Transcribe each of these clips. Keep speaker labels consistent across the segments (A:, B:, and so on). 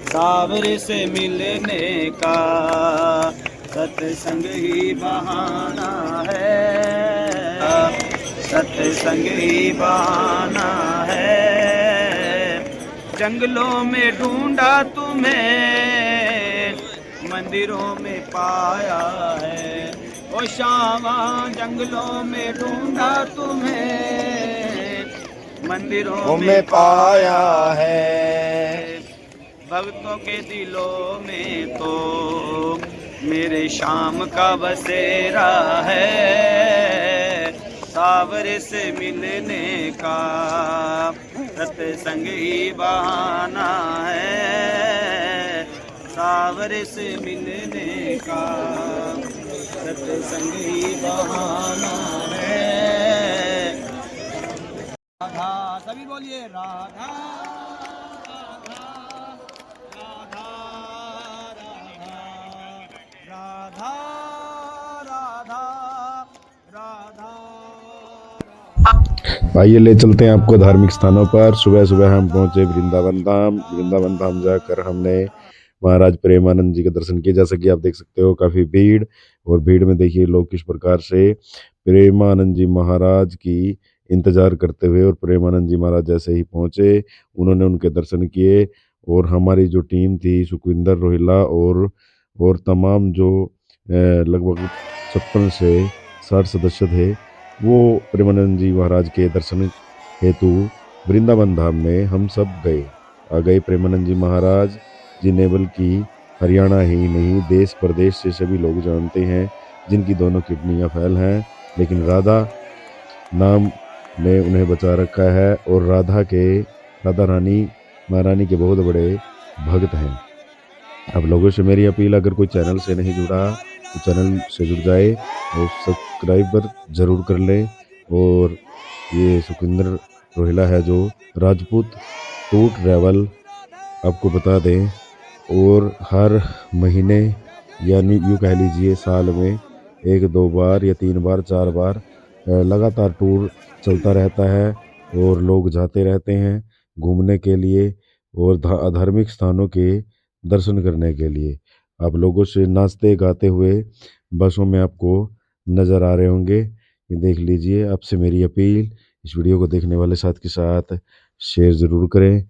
A: सावरे से मिलने का सत्संग ही बहाना है, सत्संग ही बहाना है। जंगलों में ढूंढा तुम्हें, मंदिरों में पाया है। ओ श्यामा जंगलों में ढूंढा तुम्हें, मंदिरों में पाया है। भक्तों के दिलों में तो मेरे श्याम का बसेरा है। सावरे से मिलने का सत्संग ही बहाना है, सावरे से मिलने का सत्संग ही बहाना है। राधा सभी बोलिए राधा राधा राधा राधा राधा राधा।
B: आइए ले चलते हैं आपको धार्मिक स्थानों पर। सुबह सुबह हम पहुंचे वृंदावन धाम। वृंदावन धाम जाकर हमने महाराज प्रेमानंद जी के दर्शन किए। जैसा कि आप देख सकते हो काफ़ी भीड़, और भीड़ में देखिए लोग किस प्रकार से प्रेमानंद जी महाराज की इंतज़ार करते हुए, और प्रेमानंद जी महाराज जैसे ही पहुंचे उन्होंने उनके दर्शन किए। और हमारी जो टीम थी, सुखविंदर रोहिला और तमाम जो लगभग 56 से 60 सदस्य थे, वो प्रेमानंद जी महाराज के दर्शन हेतु वृंदावन धाम में हम सब आ गए। प्रेमानंद जी महाराज जिन्हें बल्कि हरियाणा ही नहीं देश प्रदेश से सभी लोग जानते हैं, जिनकी दोनों किडनियां फेल हैं, लेकिन राधा नाम ने उन्हें बचा रखा है। और राधा रानी महारानी के बहुत बड़े भक्त हैं। अब लोगों से मेरी अपील, अगर कोई चैनल से नहीं जुड़ा तो चैनल से जुड़ जाए और सब्सक्राइबर ज़रूर कर ले। और ये सुखविंदर रोहिला है जो राजपूत टूर ट्रैवल आपको बता दें, और हर महीने यानी यूँ कह लीजिए साल में 1-2 बार या 3 बार 4 बार लगातार टूर चलता रहता है, और लोग जाते रहते हैं घूमने के लिए और धार्मिक स्थानों के दर्शन करने के लिए। आप लोगों से नाचते गाते हुए बसों में आपको नज़र आ रहे होंगे, ये देख लीजिए। आपसे मेरी अपील, इस वीडियो को देखने वाले साथ के साथ शेयर ज़रूर करें,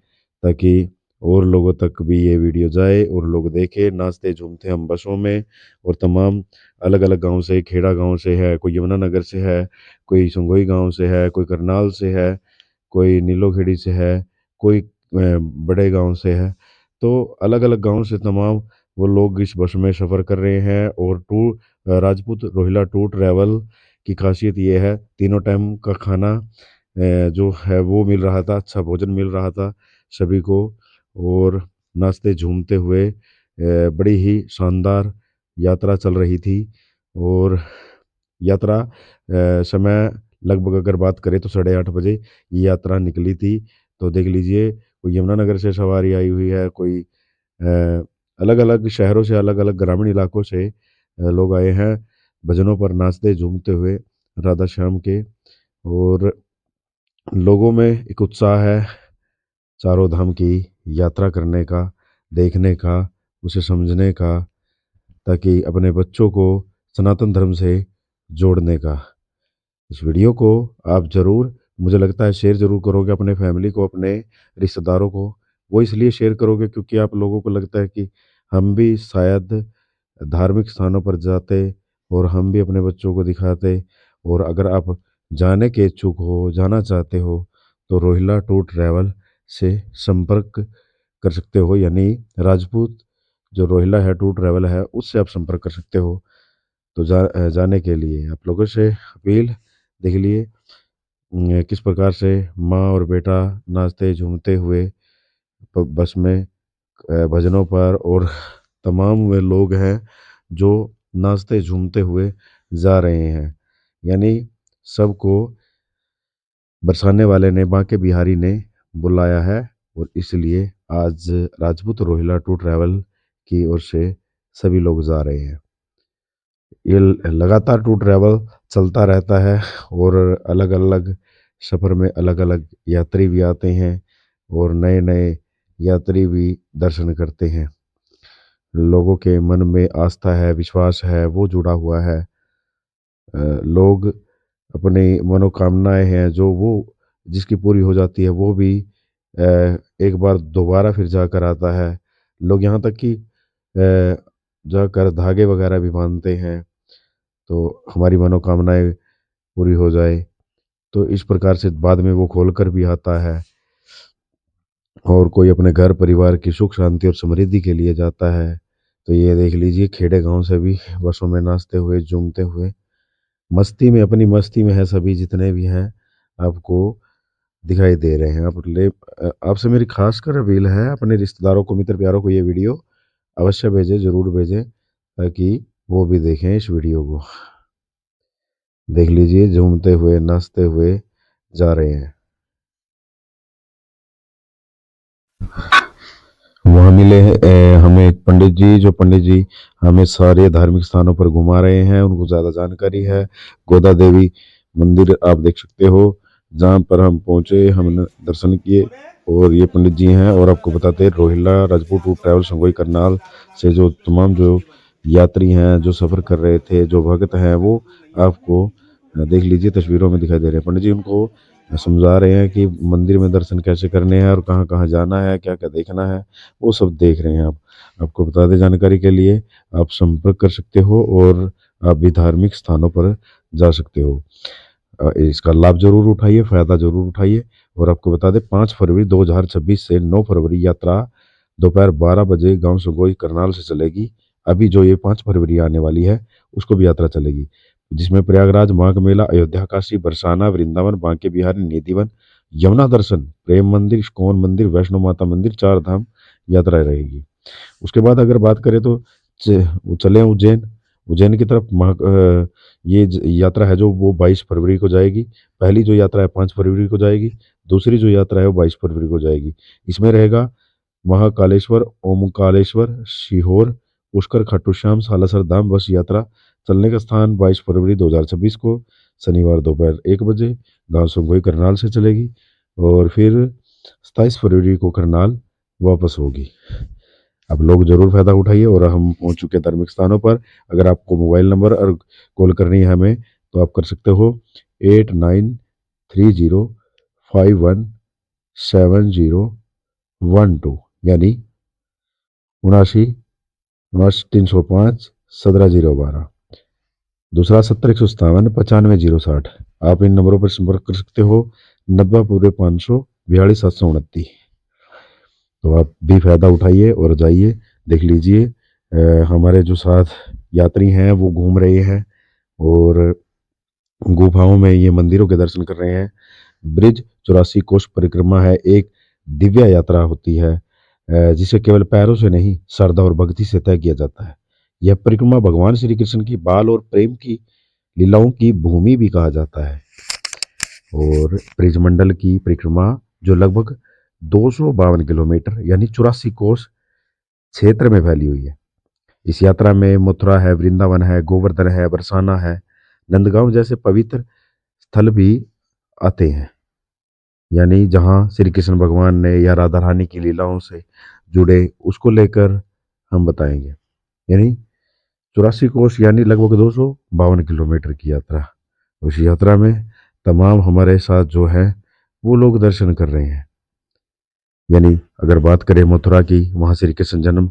B: ताकि और लोगों तक भी ये वीडियो जाए और लोग देखें। नाचते झूमते हम बसों में, और तमाम अलग अलग गांव से, खेड़ा गांव से है, कोई यमुनानगर से है, कोई संगोई गांव से है, कोई करनाल से है, कोई नीलोखेड़ी से है, कोई बड़े गांव से है। तो अलग अलग गांव से तमाम वो लोग इस बस में सफ़र कर रहे हैं। और राजपूत रोहिला टूर ट्रैवल की खासियत ये है, तीनों टाइम का खाना जो है वो मिल रहा था, अच्छा भोजन मिल रहा था सभी को। और नाचते झूमते हुए बड़ी ही शानदार यात्रा चल रही थी। और यात्रा समय लगभग अगर बात करें तो 8:30 बजे ये यात्रा निकली थी। तो देख लीजिए, कोई यमुनानगर से सवारी आई हुई है, कोई अलग अलग शहरों से, अलग अलग ग्रामीण इलाकों से लोग आए हैं भजनों पर नाचते झूमते हुए राधा श्याम के। और लोगों में एक उत्साह है चारों धाम की यात्रा करने का, देखने का, उसे समझने का, ताकि अपने बच्चों को सनातन धर्म से जोड़ने का। इस वीडियो को आप ज़रूर, मुझे लगता है शेयर ज़रूर करोगे अपने फैमिली को, अपने रिश्तेदारों को। वो इसलिए शेयर करोगे क्योंकि आप लोगों को लगता है कि हम भी शायद धार्मिक स्थानों पर जाते और हम भी अपने बच्चों को दिखाते। और अगर आप जाने के इच्छुक हो, जाना चाहते हो, तो रोहिला टूर ट्रैवल से संपर्क कर सकते हो। यानी राजपूत जो रोहिला है टूर ट्रैवल है, उससे आप संपर्क कर सकते हो। तो जाने के लिए आप लोगों से अपील, देख लिए किस प्रकार से माँ और बेटा नाचते झूमते हुए बस में भजनों पर, और तमाम वे लोग हैं जो नाचते झूमते हुए जा रहे हैं। यानी सबको बरसाने वाले ने, बांके बिहारी ने बुलाया है। और इसलिए आज राजपूत रोहिला टूर ट्रैवल की ओर से सभी लोग जा रहे हैं। ये लगातार टूर ट्रैवल चलता रहता है, और अलग अलग सफ़र में अलग अलग यात्री भी आते हैं, और नए नए यात्री भी दर्शन करते हैं। लोगों के मन में आस्था है, विश्वास है, वो जुड़ा हुआ है। लोग अपनी मनोकामनाएं हैं जो वो जिसकी पूरी हो जाती है वो भी एक बार दोबारा फिर जाकर आता है। लोग यहाँ तक कि जाकर धागे वगैरह भी बांधते हैं तो हमारी मनोकामनाएं पूरी हो जाए। तो इस प्रकार से बाद में वो खोल कर भी आता है। और कोई अपने घर परिवार की सुख शांति और समृद्धि के लिए जाता है। तो ये देख लीजिए खेड़े गांव से भी बसों में नाचते हुए झूमते हुए मस्ती में अपनी मस्ती में है सभी जितने भी हैं आपको दिखाई दे रहे हैं। आपसे मेरी खासकर अपील है अपने रिश्तेदारों को मित्र प्यारों को ये वीडियो अवश्य भेजें, जरूर भेजें ताकि वो भी देखें इस वीडियो को। देख लीजिए झूमते हुए नाचते हुए जा रहे हैं। वहाँ मिले हमें एक पंडित जी, जो पंडित जी हमें सारे धार्मिक स्थानों पर घुमा रहे हैं। उनको ज़्यादा जानकारी है। गोदा देवी मंदिर आप देख सकते हो जहाँ पर हम पहुँचे, हमने दर्शन किए। और ये पंडित जी हैं। और आपको बताते हैं रोहिला राजपूत टूर ट्रैवल संगोई करनाल से जो तमाम जो यात्री हैं जो सफ़र कर रहे थे, जो भक्त हैं, वो आपको देख लीजिए तस्वीरों में दिखाई दे रहे हैं। पंडित जी उनको समझा रहे हैं कि मंदिर में दर्शन कैसे करने हैं और कहाँ कहाँ जाना है, क्या क्या देखना है, वो सब देख रहे हैं आप। आपको बता दें जानकारी के लिए आप संपर्क कर सकते हो और आप भी धार्मिक स्थानों पर जा सकते हो। इसका लाभ जरूर उठाइए, फ़ायदा जरूर उठाइए। और आपको बता दें 5 फरवरी 2026 से 9 फरवरी यात्रा दोपहर 12 बजे गांव सगोई करनाल से चलेगी। अभी जो ये 5 फरवरी आने वाली है उसको भी यात्रा चलेगी, जिसमें प्रयागराज, माघ मेला, अयोध्या, काशी, बरसाना, वृंदावन, बांके बिहारी, निधिवन, यमुना दर्शन, प्रेम मंदिर, इस्कॉन मंदिर, वैष्णो माता मंदिर, 4 धाम यात्रा रहेगी। उसके बाद अगर बात करें तो चले उज्जैन। उज्जैन की तरफ यात्रा है जो वो 22 फरवरी को जाएगी। पहली जो यात्रा है 5 फरवरी को जाएगी। दूसरी जो यात्रा है वो 22 फरवरी को जाएगी। इसमें रहेगा महाकालेश्वर, ओमकालेश्वर, सीहोर, पुष्कर, खाटू श्याम, सालासर धाम बस यात्रा। चलने का स्थान 22 फरवरी 2026 को शनिवार दोपहर 1 बजे गांव संगोई करनाल से चलेगी और फिर 27 फरवरी को करनाल वापस होगी। आप लोग जरूर फ़ायदा उठाइए। और हम पहुंच चुके हैं धार्मिक स्थानों पर। अगर आपको मोबाइल नंबर और कॉल करनी है हमें तो आप कर सकते हो 8930517012 यानी 79 79 305 17 012। दूसरा 70 157 95 060। आप इन नंबरों पर संपर्क कर सकते हो। 90 पूरे 500 42 729। तो आप भी फ़ायदा उठाइए और जाइए। देख लीजिए हमारे जो साथ यात्री हैं वो घूम रहे हैं और गुफाओं में ये मंदिरों के दर्शन कर रहे हैं। ब्रिज 84 कोष परिक्रमा है, एक दिव्य यात्रा होती है जिसे केवल पैरों से नहीं श्रद्धा और भक्ति से तय किया जाता है। यह परिक्रमा भगवान श्री कृष्ण की बाल और प्रेम की लीलाओं की भूमि भी कहा जाता है। और ब्रिजमंडल की परिक्रमा जो लगभग 252 किलोमीटर यानी 84 कोस क्षेत्र में फैली हुई है। इस यात्रा में मथुरा है, वृंदावन है, गोवर्धन है, बरसाना है, नंदगांव जैसे पवित्र स्थल भी आते हैं। यानी जहाँ श्री कृष्ण भगवान ने या राधा रानी की लीलाओं से जुड़े उसको लेकर हम बताएंगे। यानी 84 कोस यानी लगभग 252 किलोमीटर की यात्रा। उस यात्रा में तमाम हमारे साथ जो है वो लोग दर्शन कर रहे हैं। यानी अगर बात करें मथुरा की, वहाँ श्री कृष्ण जन्म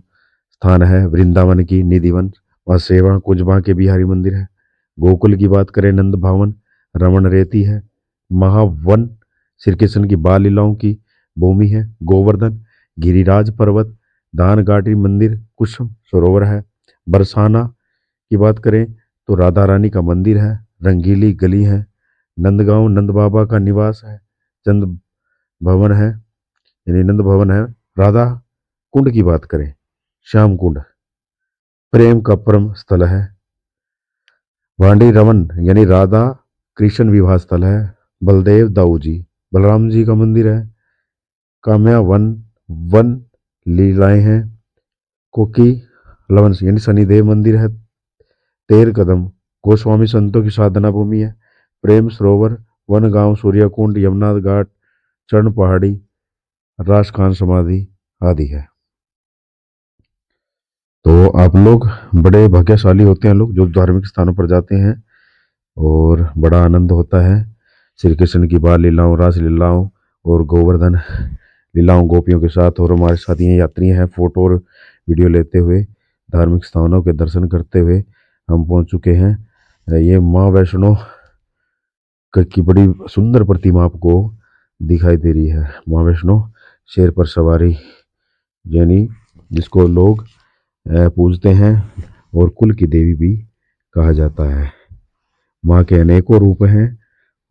B: स्थान है। वृंदावन की निधिवन, वहाँ सेवा कुंज के बिहारी मंदिर है। गोकुल की बात करें नंद भवन, रमन रेती है। महावन श्री कृष्ण की बाल लीलाओं की भूमि है। गोवर्धन, गिरिराज पर्वत, दान घाटी मंदिर, कुसुम सरोवर है। बरसाना की बात करें तो राधा रानी का मंदिर है, रंगीली गली है। नंदगांव नंद बाबा का निवास है। चंद भवन है यानी नंद भवन है। राधा कुंड की बात करें, श्याम कुंड प्रेम का परम स्थल है। वांडी रमन यानी राधा कृष्ण विवाह स्थल है। बलदेव दाऊ जी, बलराम जी का मंदिर है। काम्या वन, वन लीलाएं हैं। कोकी लवन यानी शनिदेव मंदिर है। तेर कदम गोस्वामी संतों की साधना भूमि है। प्रेम सरोवर, वन गांव, सूर्यकुंड, यमुना घाट, चरण पहाड़ी, राजखान समाधि, आदि है। तो आप लोग बड़े भाग्यशाली होते हैं लोग जो धार्मिक स्थानों पर जाते हैं और बड़ा आनंद होता है। श्री कृष्ण की बाल लीलाओं, रास लीलाओं और गोवर्धन लीलाओं गोपियों के साथ, और हमारे साथ ये यात्री हैं फोटो और वीडियो लेते हुए, धार्मिक स्थानों के दर्शन करते हुए हम पहुंच चुके हैं। ये माँ वैष्णो की बड़ी सुंदर प्रतिमा आपको दिखाई दे रही है। माँ वैष्णो शेर पर सवारी, यानी जिसको लोग पूजते हैं और कुल की देवी भी कहा जाता है। माँ के अनेकों रूप हैं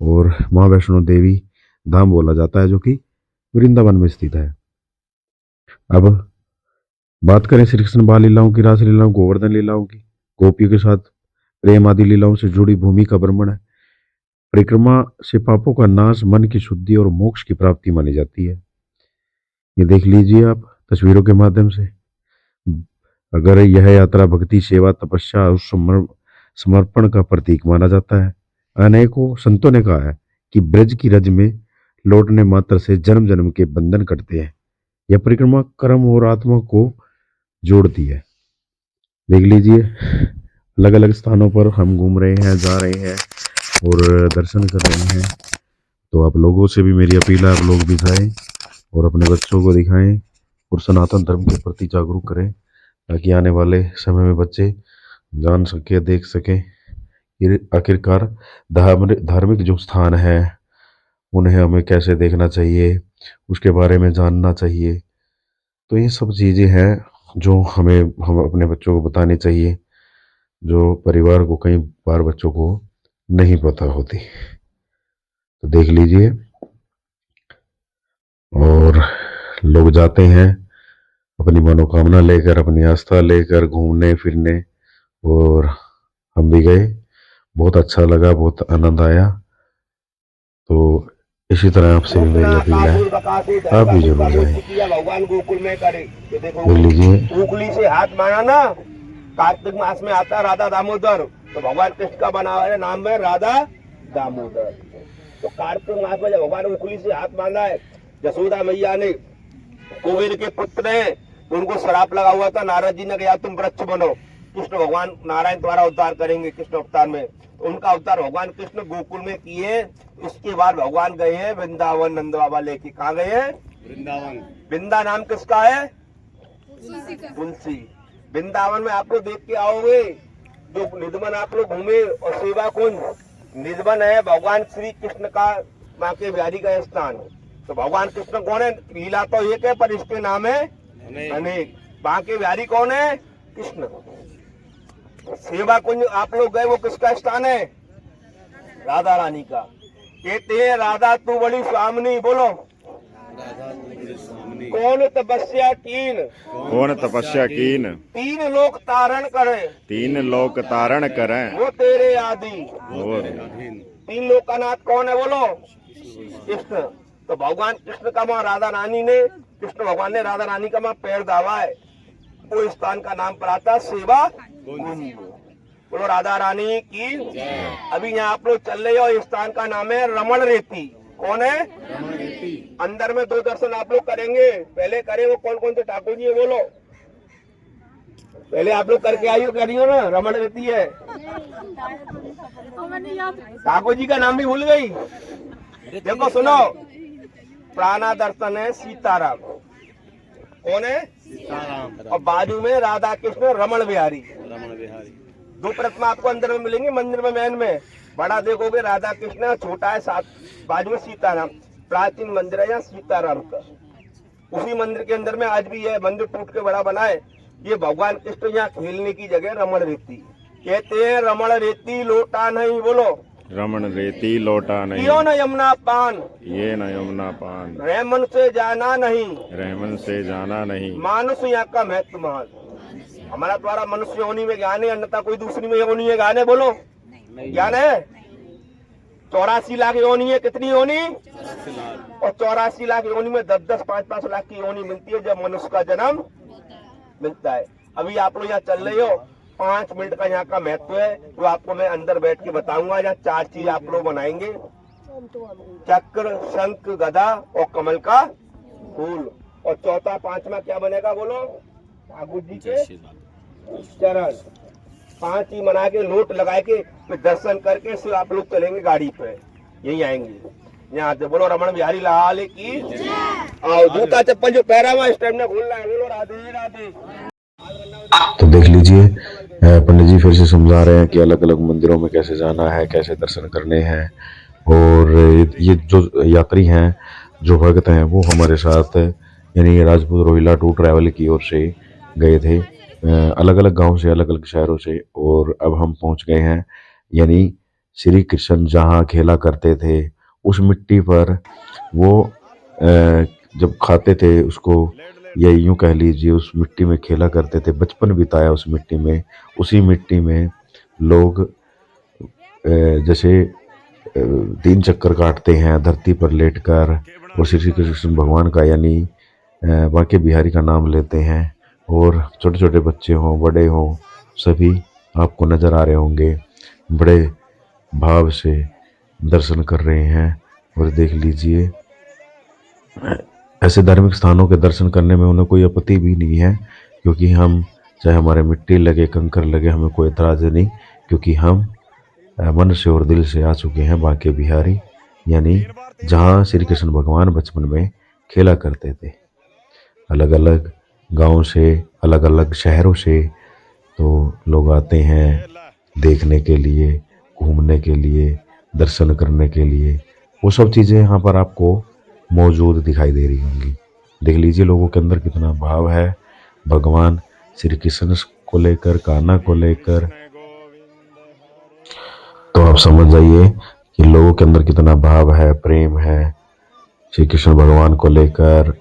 B: और माँ वैष्णो देवी धाम बोला जाता है जो कि वृंदावन में स्थित है। अब बात करें श्री कृष्ण बाल लीलाओं की, रास लीलाओं, गोवर्धन लीलाओं की, गोपियों के साथ प्रेम आदि लीलाओं से जुड़ी भूमि का भ्रमण है। परिक्रमा से पापों का नाश, मन की शुद्धि और मोक्ष की प्राप्ति मानी जाती है। ये देख लीजिए आप तस्वीरों के माध्यम से। अगर यह यात्रा भक्ति, सेवा, तपस्या और समर्पण का प्रतीक माना जाता है। अनेकों संतों ने कहा है कि ब्रज की रज में लौटने मात्र से जन्म जन्म के बंधन कटते हैं। यह परिक्रमा कर्म और आत्मा को जोड़ती है। देख लीजिए अलग अलग स्थानों पर हम घूम रहे हैं, जा रहे हैं और दर्शन कर रहे हैं। तो आप लोगों से भी मेरी अपील है, आप लोग भी जाएं और अपने बच्चों को दिखाएं और सनातन धर्म के प्रति जागरूक करें, ताकि आने वाले समय में बच्चे जान सके, देख सकें आखिरकार धार्मिक जो स्थान है उन्हें हमें कैसे देखना चाहिए, उसके बारे में जानना चाहिए। तो ये सब चीज़ें हैं जो हम अपने बच्चों को बतानी चाहिए, जो परिवार को कई बार बच्चों को नहीं पता होती। तो देख लीजिए, और लोग जाते हैं अपनी मनोकामना लेकर, अपनी आस्था लेकर घूमने फिरने, और हम भी गए, बहुत अच्छा लगा, बहुत आनंद आया। तो इसी तरह आपसे भी मेरी अपील है, आप भी जरूर जाएं।
A: भगवान गोकुल में करे।
B: देख लीजिए
A: उंगली से हाथ मारा ना, कार्तिक मास में आता राधा दामोदर, तो भगवान कृष्ण का बना हुआ नाम है राधा दामोदर। तो कार्तिक मास में जब भगवान उंगली से हाथ मारा है, यशोदा मैया ने कुबेर के पुत्र हैं तो उनको श्राप लगा हुआ था, नारद जी ने कहा तुम वृक्ष बनो, कृष्ण भगवान नारायण द्वारा अवतार करेंगे कृष्ण अवतार में। तो उनका अवतार भगवान कृष्ण गोकुल में किए। उसके बाद भगवान गए हैं वृंदावन, नंद बाबा लेके। कहाँ गए हैं? वृंदावन। वृंदा नाम किसका है? तुलसी। वृंदावन में आप लोग देख के आओगे, जो निधवन आप लोग घूमे और सेवा कुंज, निधवन है भगवान श्री कृष्ण का, माँ के बिहारी का स्थान। तो भगवान कृष्ण कौन है? लीला तो एक है पर इसके नाम है अनेक। बांके बिहारी कौन है? कृष्ण। सेवा कुंज आप लोग गए, वो किसका स्थान है? राधा रानी का। कहते हैं राधा तू बड़ी स्वामिनी, बोलो कौन तपस्या कीन,
B: कौन तपस्या कीन,
A: तीन लोक तारण करे,
B: तीन लोक तारण करें,
A: वो तेरे आदि।
B: और
A: तीन लोक का नाथ कौन है? बोलो कृष्ण। तो भगवान कृष्ण का माँ राधा रानी ने, कृष्ण भगवान ने राधा रानी का माँ पैर दावा है, वो स्थान का नाम पर आता सेवा कुंज। बोलो राधा रानी की। अभी यहाँ आप लोग चल रहे हो, इस स्थान का नाम है रमण रेती। कौन है? रमण रेती। अंदर में दो दर्शन आप लोग करेंगे। पहले करें वो कौन कौन से ठाकुर जी है? बोलो पहले आप लोग करके आई हो, करियो ना। रमण रेती है, ठाकुर जी का नाम भी भूल गई। देखो सुनो, प्राणा दर्शन है सीताराम। कौन है? सीताराम। और बाजू में राधा कृष्ण रमण बिहारी। दो प्रतिमा आपको अंदर में मिलेंगे मंदिर में। मैन में बड़ा देखोगे राधा कृष्ण, छोटा है साथ बाजू में सीताराम। प्राचीन मंदिर है यहाँ सीताराम का। उसी मंदिर के अंदर में आज भी है, मंदिर टूट के बड़ा बना है। ये भगवान कृष्ण यहाँ खेलने की जगह रमण रेती। कहते हैं रमण रेती लोटा नहीं, बोलो
B: रमण रेती लोटा नहीं,
A: यो न यमुना पान,
B: ये न यमुना पान,
A: रहमन से जाना नहीं,
B: रहमन से जाना नहीं,
A: मानुष यहाँ का महत्व महान। हमारा द्वारा मनुष्य योनि में ज्ञान है, अन्यथा कोई दूसरी में योनि है ज्ञान है? बोलो ज्ञान है। 84 लाख योनि है। कितनी योनि? और 84 लाख योनि में 10-10, 5-5 लाख की योनि मिलती है जब मनुष्य का जन्म मिलता है। अभी आप लोग यहाँ चल रहे हो, 5 मिनट का यहाँ का महत्व है, जो आपको मैं अंदर बैठ के बताऊंगा। यहाँ 4 चीज आप लोग बनाएंगे, चक्र, शंख, गदा और कमल का फूल। और चौथा पांचवा क्या बनेगा बोलो? ठाकुर जी के चरण। 5 ही मना के लोट लगा के फिर दर्शन करके फिर आप लोग चलेंगे गाड़ी पे, यही आएंगे यहाँ से। बोलो रमण बिहारी लाल की। आओ जूता चप्पल जो पैरा हुआ इस टाइम में खोलना है। बोलो राधे राधे।
B: तो देख लीजिए पंडित जी फिर से समझा रहे हैं कि अलग अलग मंदिरों में कैसे जाना है, कैसे दर्शन करने हैं। और ये जो यात्री हैं, जो भक्त हैं, वो हमारे साथ यानी राजपूत रोहिला टूर ट्रैवल की ओर से गए थे, अलग अलग गांव से, अलग अलग शहरों से। और अब हम पहुंच गए हैं यानी श्री कृष्ण जहाँ खेला करते थे उस मिट्टी पर। वो जब खाते थे उसको, या यूं कह लीजिए उस मिट्टी में खेला करते थे, बचपन बिताया उस मिट्टी में। उसी मिट्टी में लोग जैसे 3 चक्कर काटते हैं धरती पर लेटकर, और श्री कृष्ण भगवान का यानी बांके बिहारी का नाम लेते हैं। और छोटे छोटे बच्चे हों, बड़े हों, सभी आपको नज़र आ रहे होंगे, बड़े भाव से दर्शन कर रहे हैं। और देख लीजिए ऐसे धार्मिक स्थानों के दर्शन करने में उन्हें कोई आपत्ति भी नहीं है, क्योंकि हम चाहे हमारे मिट्टी लगे, कंकर लगे, हमें कोई एतराज़ नहीं, क्योंकि हम मन से और दिल से आ चुके हैं बांके बिहारी, यानी जहाँ श्री कृष्ण भगवान बचपन में खेला करते थे। अलग अलग गांव से, अलग अलग शहरों से तो लोग आते हैं देखने के लिए, घूमने के लिए, दर्शन करने के लिए। वो सब चीज़ें यहाँ पर आपको मौजूद दिखाई दे रही होंगी। देख लीजिए लोगों के अंदर कितना भाव है भगवान श्री कृष्ण को लेकर, कान्हा को लेकर। तो आप समझ जाइए कि लोगों के अंदर कितना भाव है, प्रेम है श्री कृष्ण भगवान को लेकर।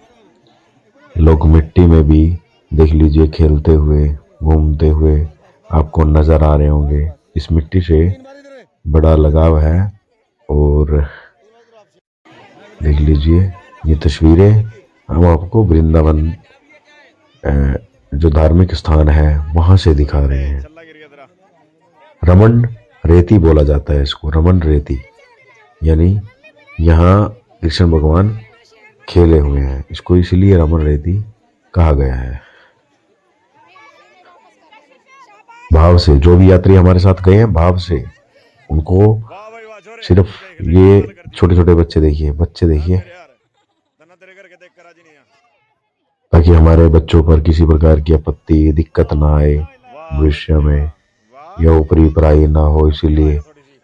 B: लोग मिट्टी में भी देख लीजिए खेलते हुए, घूमते हुए आपको नजर आ रहे होंगे। इस मिट्टी से बड़ा लगाव है। और देख लीजिए ये तस्वीरें हम आपको वृंदावन जो धार्मिक स्थान है वहां से दिखा रहे हैं। रमन रेती बोला जाता है इसको, रमन रेती, यानी यहाँ कृष्ण भगवान खेले हुए हैं, इसको इसलिए रमन रेती कहा गया है। भाव से जो भी यात्री हमारे साथ गए हैं, भाव से उनको सिर्फ ये छोटे छोटे बच्चे देखिए, ताकि हमारे बच्चों पर किसी प्रकार की आपत्ति, दिक्कत ना आए भविष्य में, या ऊपरी पराई ना हो। इसीलिए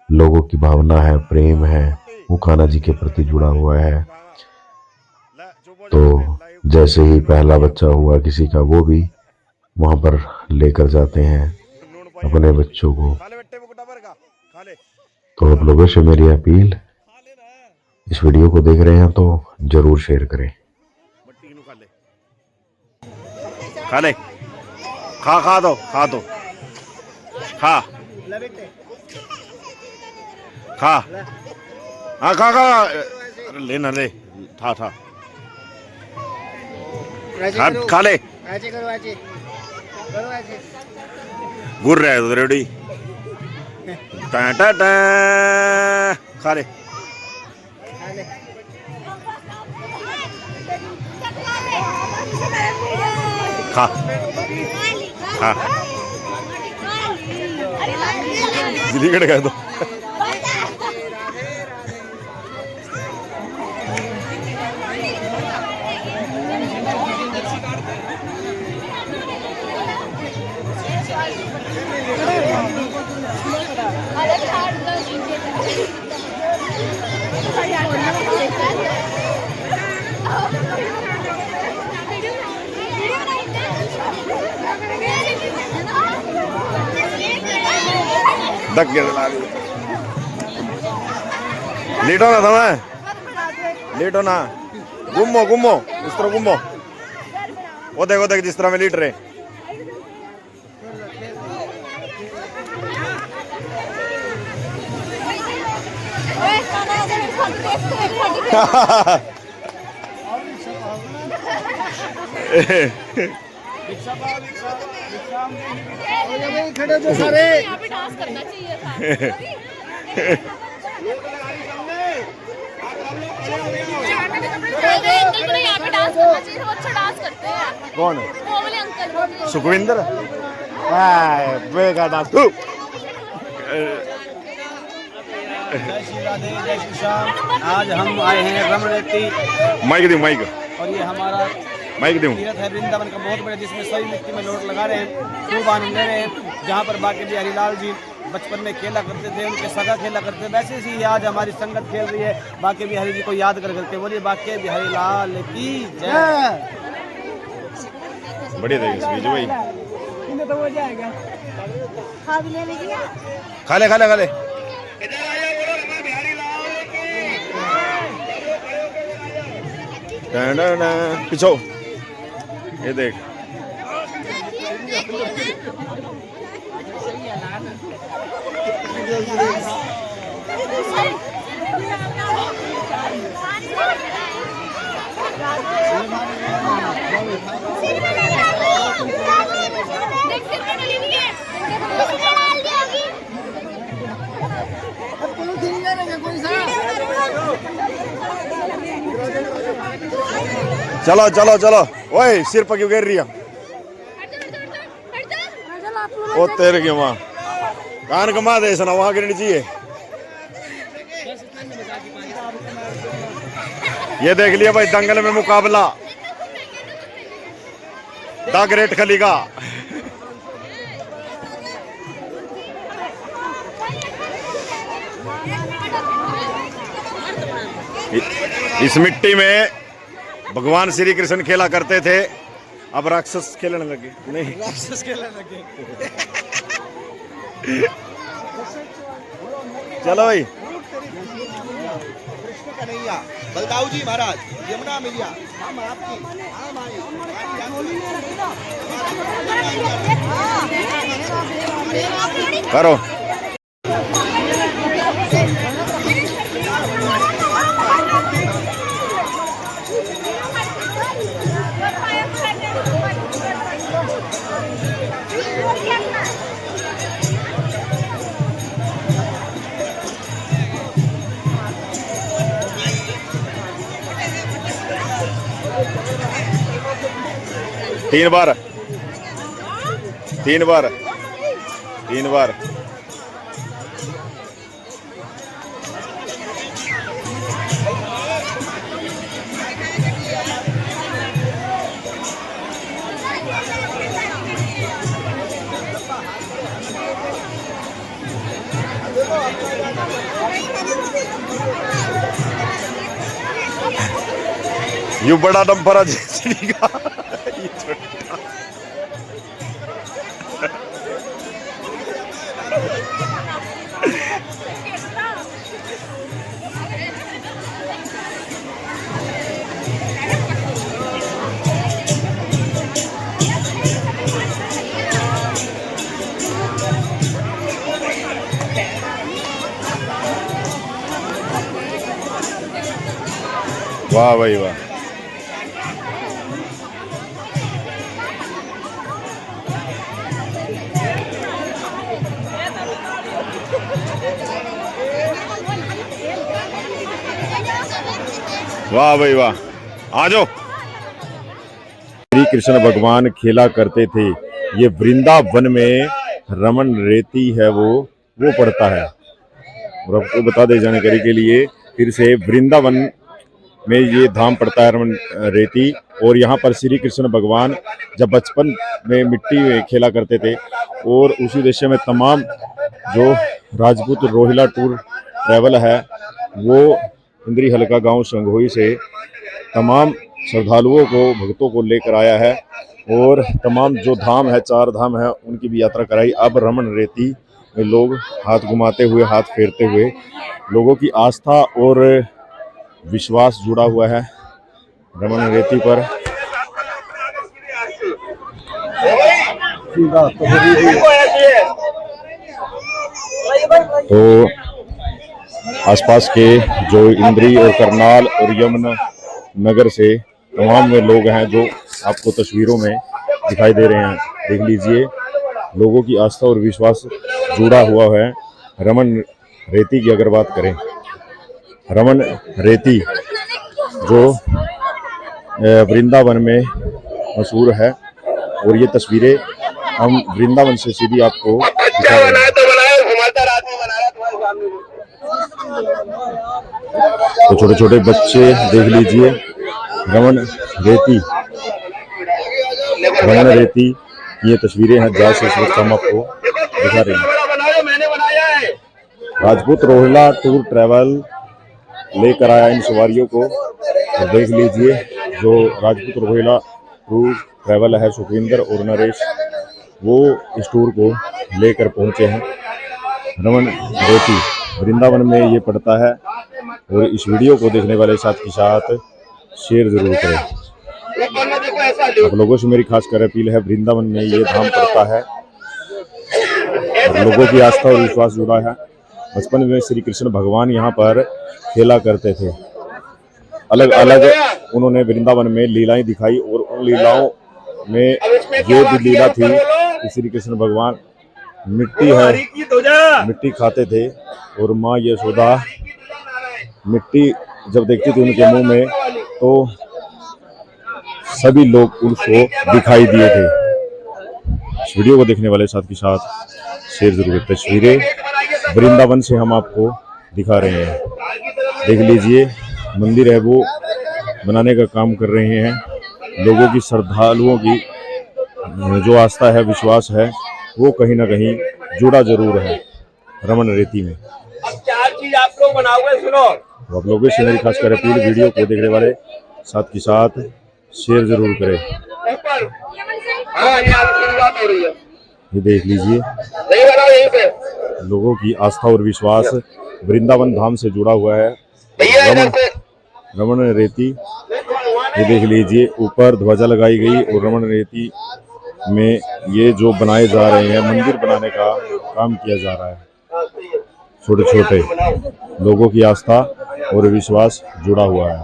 B: लोगों की भावना है, प्रेम है, वो कान्हा जी के प्रति जुड़ा हुआ है। तो जैसे ही पहला बच्चा हुआ किसी का, वो भी वहां पर लेकर जाते हैं अपने बच्चों को। तो आप लोगों से मेरी अपील, इस वीडियो को देख रहे हैं तो जरूर शेयर करें।
C: खा ले, खा दो खा हाँ खा लेना ले, था खा ले। गुर रहा है तो रेडी, खा ले। खा जिंदगी कह दो। लेट होना था मैं, लेट होना, घूमो इस तरह घूमो। वो देख जिस तरह में लीट रहे।
D: खड़े तो सारे
E: यहाँ पे डांस करना चाहिए था। अंकल को यहाँ पे डांस करना चाहिए, वो अच्छा डांस करते हैं।
C: कौन
E: वो वाले अंकल।
C: सुखविंदर बेगा डांस
D: जय श्री राधे, जय श्री श्याम। आज हम आए हैं रमणरेती
C: माइक दे माइक
D: और ये हमारा
C: माइक दूं
D: तीर्थ है वृंदावन का बहुत बड़ा, जिसमें सभी मिट्टी में लोट लगा रहे हैं, खूब आनंद ले रहे हैं। जहाँ पर बाकी बिहारी लाल जी बचपन में खेला करते थे, उनके सगा खेला करते थे, वैसे ही आज हमारी संगत खेल रही है बाकी बिहारी जी को याद कर करके। बोलिए बाकी बिहारी लाल की जय।
C: बढ़िया देगी बीजू भाई
D: तो हो जाएगा।
C: खा ले खा ले खा ले पिछो ये देख चलो चलो चलो ओए सिर पर क्यों गिर रही है ओ तेरे की माँ कान कमा दे सुना वहां गिरनी चाहिए। ये देख लिया भाई दंगल में मुकाबला द ग्रेट खली का। इस मिट्टी में भगवान श्री कृष्ण खेला करते थे, अब राक्षस खेलने लगे। नहीं
D: राक्षस खेलने लगे।
C: चलो भाई
D: कृष्ण कन्हैया बलदाऊ जी महाराज यमुना मैया हम आपकी
C: करो। तीन बार तीन बार तीन बार यू बड़ा डंपर है जेसीबी का। ये छोटा वाह भाई वाह। वाह भाई वाह आ जाओ। श्री कृष्ण भगवान खेला करते थे, ये वृंदावन में रमन रेती है वो पड़ता है। और आपको बता दे जानकारी के लिए फिर से, वृंदावन में ये धाम पड़ता है रमन रेती। और यहाँ पर श्री कृष्ण भगवान जब बचपन में मिट्टी में खेला करते थे, और उसी उद्देश्य में तमाम जो राजपूत रोहिला टूर ट्रैवल है वो इंद्री हल्का गांव संघोई से तमाम श्रद्धालुओं को, भक्तों को लेकर आया है, और तमाम जो धाम है, 4 धाम है, उनकी भी यात्रा कराई। अब रमन रेती में लोग हाथ घुमाते हुए, हाथ फेरते हुए, लोगों की आस्था और विश्वास जुड़ा हुआ है रमन रेती पर। तो आसपास के जो इंद्री और करनाल और यमुना नगर से तमाम में लोग हैं जो आपको तस्वीरों में दिखाई दे रहे हैं। देख लीजिए, लोगों की आस्था और विश्वास जुड़ा हुआ है रमन रेती की। अगर बात करें रमन रेती जो वृंदावन में मशहूर है। और ये तस्वीरें हम वृंदावन से सीधी आपको दिखा रहे हैं। तो छोटे छोटे बच्चे देख लीजिए, रमन रेती ये तस्वीरें हैं जहाँ से इस वक्त हम आपको दिखा रहे हैं। राजपूत रोहिला टूर ट्रैवल लेकर आया इन सवारियों को। तो देख लीजिए जो राजपूत रोहिला टूर ट्रैवल है, सुखविंदर और नरेश वो इस टूर को लेकर पहुंचे हैं। रमन रेती वृंदावन में ये पड़ता है। और इस वीडियो को देखने वाले साथ के साथ शेयर जरूर करें। आप लोगों से मेरी खासकर अपील है, वृंदावन में ये धाम पड़ता है और लोगों की आस्था और विश्वास जुड़ा है। बचपन में श्री कृष्ण भगवान यहाँ पर खेला करते थे। अलग अलग उन्होंने वृंदावन में लीलाएं दिखाई और उन लीलाओं में ये भी लीला थी कि श्री कृष्ण भगवान मिट्टी खाते थे और माँ यशोदा मिट्टी जब देखती थी उनके मुंह में तो सभी लोग उनको दिखाई दिए थे। इस वीडियो को देखने वाले साथ के साथ शेयर जरूर करें। तस्वीरें वृंदावन से हम आपको दिखा रहे हैं। देख लीजिए मंदिर है वो बनाने का काम कर रहे हैं। लोगों की, श्रद्धालुओं की जो आस्था है, विश्वास है, वो कहीं ना कहीं जुड़ा जरूर है रमन रेती में।
A: अब 4 चीज आप लोग बनाओगे, सुनो।
C: तो आप लोगों से मेरी खासकर अपील, वीडियो को देखने वाले साथ के साथ शेयर जरूर करें। ये देख लीजिए लोगों की आस्था और विश्वास वृंदावन धाम से जुड़ा हुआ है। रमन रेती ये देख लीजिए, ऊपर ध्वजा लगाई गई और रमन रेती में ये जो बनाए जा रहे हैं, मंदिर बनाने का काम किया जा रहा है। छोटे छोटे लोगों की आस्था और विश्वास जुड़ा हुआ है।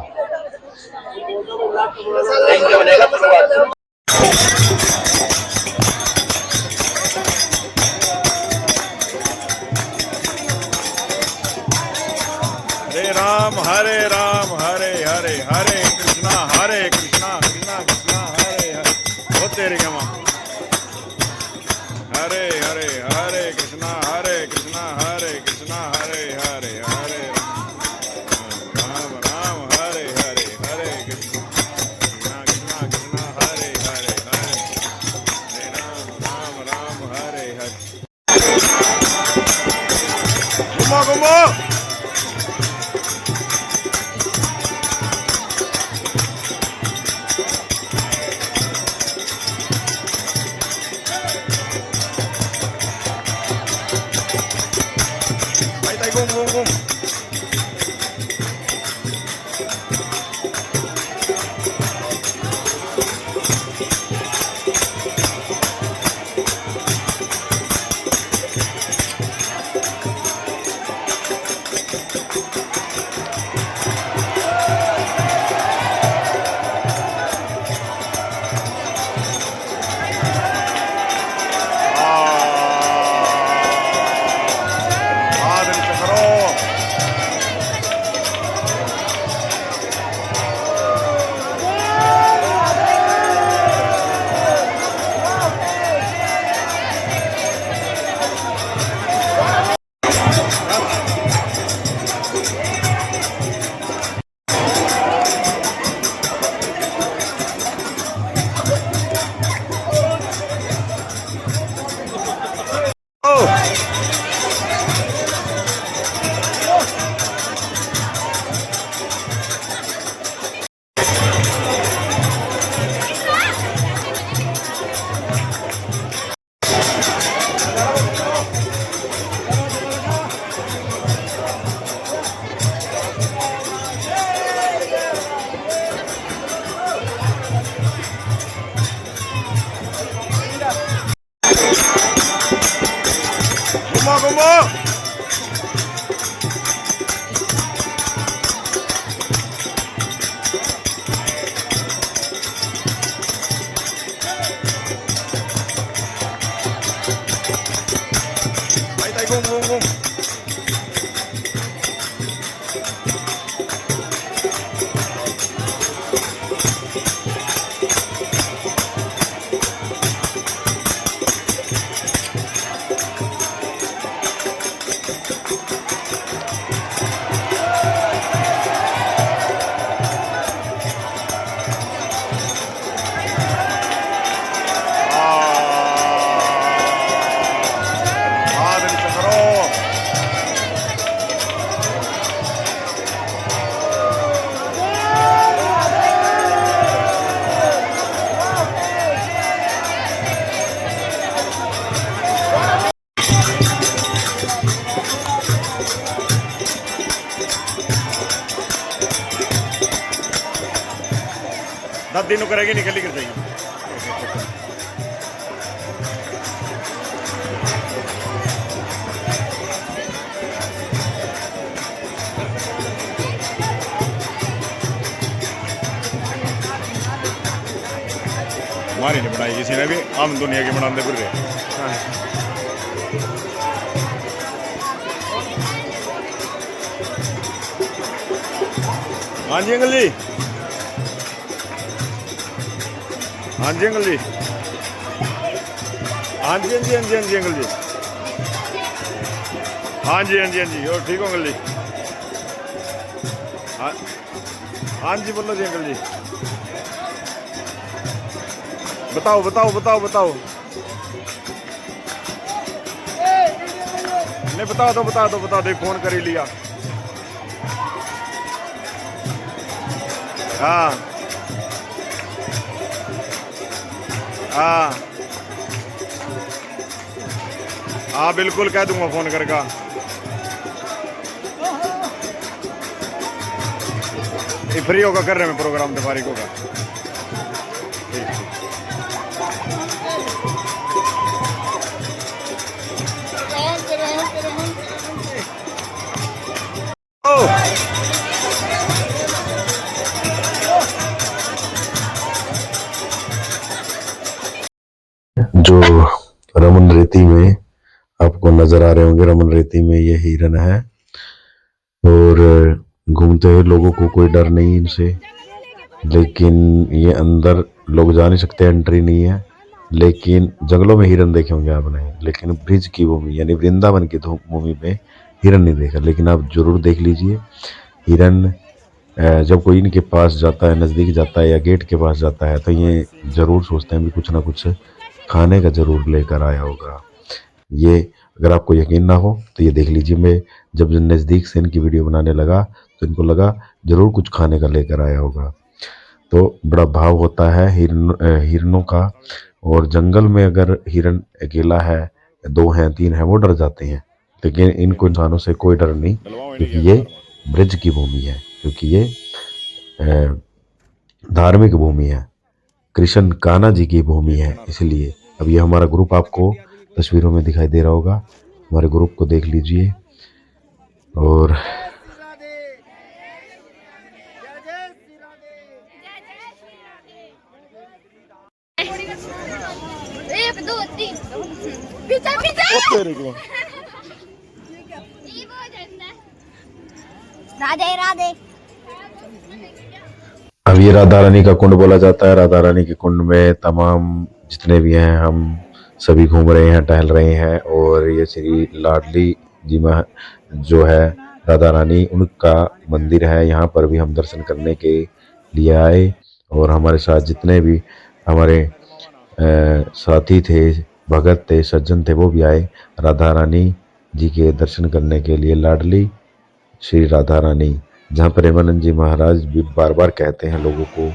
F: हरे राम हरे हरे हरे कृष्णा कृष्णा कृष्णा हरे हरे। हो तेरी गमा। हरे हरे हरे कृष्णा हरे कृष्णा हरे हरे हरे राम राम हरे हरे हरे कृष्णा कृष्णा कृष्णा हरे हरे हरे। दिन करेगी निकली कर जाएगी। हमारी नहीं बनाई किसी ने भी, हम दुनिया के बनाते फिर रहे। हाँ जी अंकल जी, हाँ जी अंकल जी, हाँ जी हाँ जी हाँ जी हाँ जी अंकल जी, हाँ जी हाँ जी हाँ जी, और ठीक हो अंकल जी? हाँ हाँ जी बोलो जी अंकल जी, बताओ बताओ बताओ बताओ, नहीं बता दो बता दो बता दो, फोन कर ही लिया। हाँ हाँ हाँ बिल्कुल कह दूंगा फोन करके। फ्री होगा कर रहे हैं प्रोग्राम तफारिक होगा।
B: जो रमन रेती में आपको नजर आ रहे होंगे, रमन रेती में ये हिरन है और घूमते हुए लोगों को कोई डर नहीं इनसे, लेकिन ये अंदर लोग जा नहीं सकते, एंट्री नहीं है। लेकिन जंगलों में हिरन देखे होंगे आपने, लेकिन ब्रिज की भूमि यानी वृंदावन की भूमि में हिरन नहीं देखा। लेकिन आप जरूर देख लीजिए हिरन जब कोई इनके पास जाता है, नज़दीक जाता है या गेट के पास जाता है, तो ये ज़रूर सोचते हैं भी कुछ ना कुछ खाने का ज़रूर लेकर आया होगा। ये अगर आपको यकीन ना हो तो ये देख लीजिए, मैं जब नज़दीक से इनकी वीडियो बनाने लगा तो इनको लगा ज़रूर कुछ खाने का लेकर आया होगा। तो बड़ा भाव होता है हिरनों का, और जंगल में अगर हिरन अकेला है, 2 हैं 3 हैं, वो डर जाते हैं, लेकिन इनको इंसानों से कोई डर नहीं, क्योंकि ये ब्रिज की भूमि है, क्योंकि ये धार्मिक भूमि है, कृष्ण कान्हा जी की भूमि है। इसलिए अब ये हमारा ग्रुप आपको तस्वीरों में दिखाई दे रहा होगा, हमारे ग्रुप को देख लीजिए। और
E: एक दो तीन पीछे पीछे राधे राधे।
B: अब ये राधा रानी का कुंड बोला जाता है। राधा रानी के कुंड में तमाम जितने भी हैं हम सभी घूम रहे हैं, टहल रहे हैं। और ये श्री लाडली जी में जो है राधा रानी, उनका मंदिर है। यहाँ पर भी हम दर्शन करने के लिए आए, और हमारे साथ जितने भी हमारे साथी थे, भगत थे, सज्जन थे, वो भी आए राधा रानी जी के दर्शन करने के लिए। लाडली श्री राधा रानी, जहाँ प्रेमानंद जी महाराज भी बार बार कहते हैं लोगों को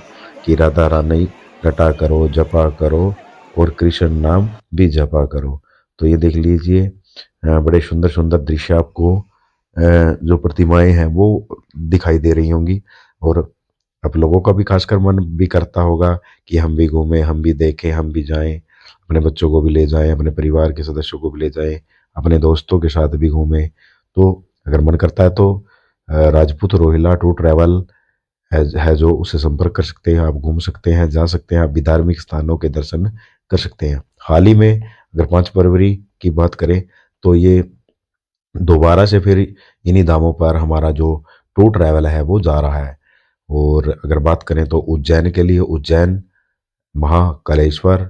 B: कि राधा रानी रटा करो, जपा करो, और कृष्ण नाम भी जपा करो। तो ये देख लीजिए, बड़े सुंदर सुंदर दृश्य आपको जो प्रतिमाएं हैं वो दिखाई दे रही होंगी, और आप लोगों का भी खासकर मन भी करता होगा कि हम भी घूमें, हम भी देखें, हम भी जाएं, अपने बच्चों को भी ले जाएं, अपने परिवार के सदस्यों को भी ले जाएं, अपने दोस्तों के साथ भी घूमें। तो अगर मन करता है तो राजपूत रोहिला टूर ट्रैवल है जो, उससे संपर्क कर सकते हैं, आप घूम सकते हैं, जा सकते हैं, आप भी धार्मिक स्थानों के दर्शन कर सकते हैं। हाल ही में अगर 5 फरवरी की बात करें तो ये दोबारा से फिर इन्हीं दामों पर हमारा जो टूर ट्रैवल है वो जा रहा है। और अगर बात करें तो उज्जैन के लिए, उज्जैन महाकालेश्वर,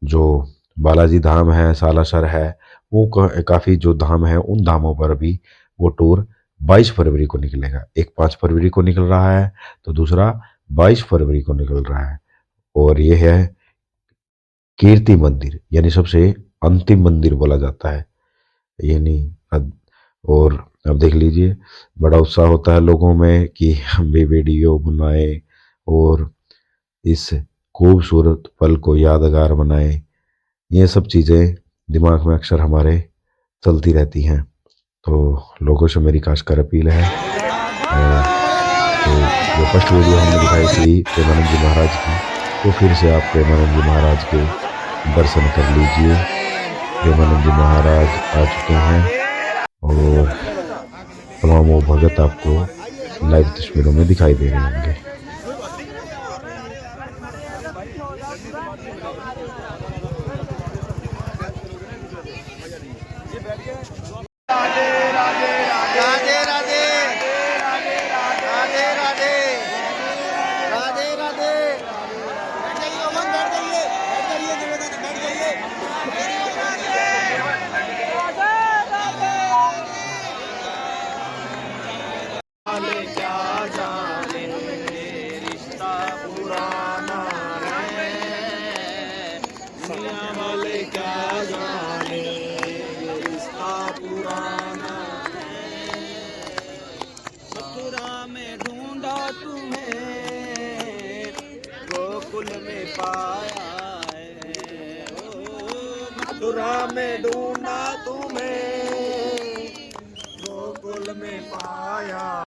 B: जो बालाजी धाम है, सालासर है, वो काफ़ी जो धाम है, उन धामों पर भी वो टूर 22 फरवरी को निकलेगा। एक 5 फरवरी को निकल रहा है, तो दूसरा 22 फरवरी को निकल रहा है। और ये है कीर्ति मंदिर, यानी सबसे अंतिम मंदिर बोला जाता है, यानी और अब देख लीजिए बड़ा उत्साह होता है लोगों में कि हम भी वीडियो बनाएं और इस खूबसूरत पल को यादगार बनाएं। ये सब चीज़ें दिमाग में अक्सर हमारे चलती रहती हैं। तो लोगों से मेरी खासकर अपील है, आपको जो फर्स्ट वीडियो हमने दिखाई थी प्रेमानंद जी महाराज की, तो फिर से आप प्रेमानंद जी महाराज के दर्शन कर लीजिए। प्रेमानंद जी महाराज आ चुके हैं और तमाम वो भगत आपको लाइव तस्वीरों में दिखाई दे रहे होंगे।
D: मथुरा में ढूंढा तुम्हें, गोकुल में पाया है। मथुरा में ढूंढा तुम्हें, गोकुल में पाया।